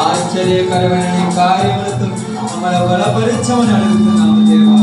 ఆశ్చర్యకరమైన కార్యములతో మమ్మల్ని బలపరచమని అడుగుతున్నాము దేవా.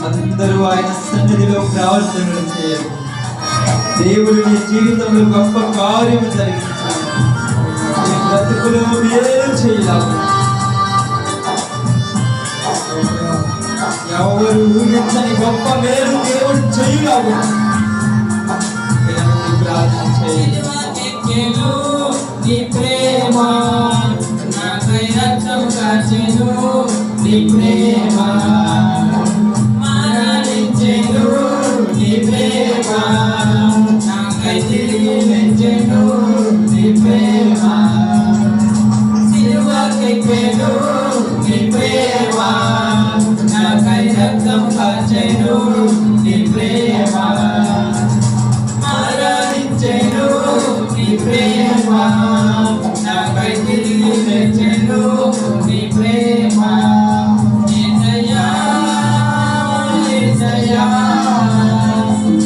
అందరూ ఆయన సన్నిధిలో ప్రార్థనలు చేయాలి. దేవుడు నీ జీవితంలో గొప్ప కార్యము జరిగించాలి. నీ బ్రతుకులో మేలు చేయాలి. ఎవరు ఊహించని గొప్ప మేలు దేవుడు చేయాలి. ప్రార్థన చేయాలి. నీ ప్రేమ నాకై రక్తం కాచెను, నీ ప్రేమ మరణించెను, నీ ప్రేమ నాకై తిరిగి లేచెను, నీ ప్రేమ సిలువకెక్కెను, నీ ప్రేమ నాకై రక్తం కాచెను, నీ ప్రేమ మరణించెను, నీ ప్రేమ నాకై తిరిగి లేచెను, నీ ప్రేమ యేసయ్యా యేసయ్యా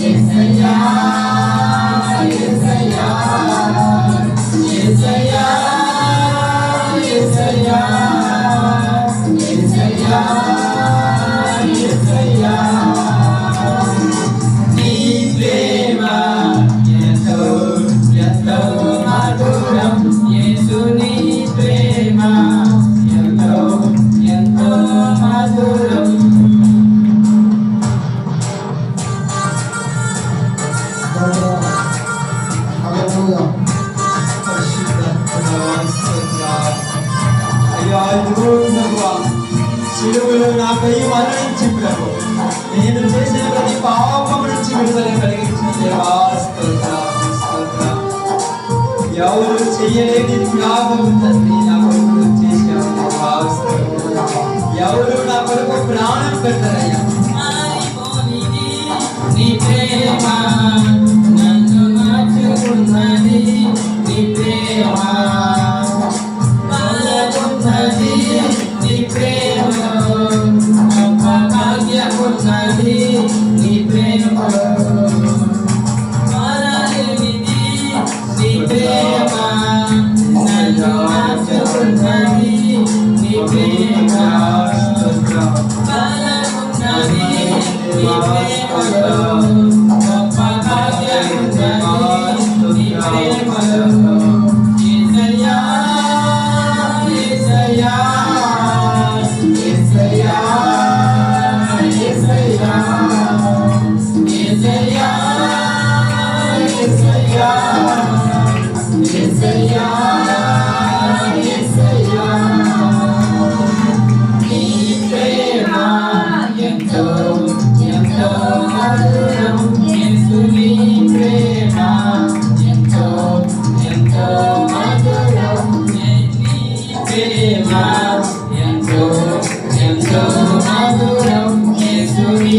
యేసయ్యా యేసయ్యా యేసయ్యా యేసయ్యా యేసయ్యా యేసయ్యా నీ ప్రేమ ఎంతో ఎంతో మధురం. యేసు నీ ప్రేమ ఎంతో ఎంతో మధురం. శిలువలో నాకై మరణించి ప్రభు నేను చేసిన ప్రతి పాపము నుంచి విడుదల కలిగించిన దేవా స్తోత్రం స్తోత్రం. ఎవరు చేయలేని త్యాగం తండ్రి నా కొరకు చేశావు దేవా స్తోత్రం. ఎవరు నా కొరకు ప్రాణం పెట్టరయ్యా. నీ ప్రేమ నన్ను మార్చుకున్నది, నీ ప్రేమ బలమున్నది, నీ ప్రేమ గొప్ప భాగ్యమున్నది, నీ ప్రేమ మరలేనిది, నీ ప్రేమ నన్ను మార్చుకున్నది, నీ ప్రేమ బలమున్నది, నీ ప్రేమలో గొప్ప భాగ్యమున్నది, నీ ప్రేమలో యేసయ్యా యేసయ్యా యేసయ్యా యేసయ్యా యేసయ్యా యేసయ్యా యేసయ్యా యేసయ్యా నీ ప్రేమ ఎంతో ఎంతో మధురం. యేసు నీ ప్రేమ ఎంతో ఎంతో మధురం. నీ ప్రేమ ఎంతో ఎంతో మధురం. యేసు నీ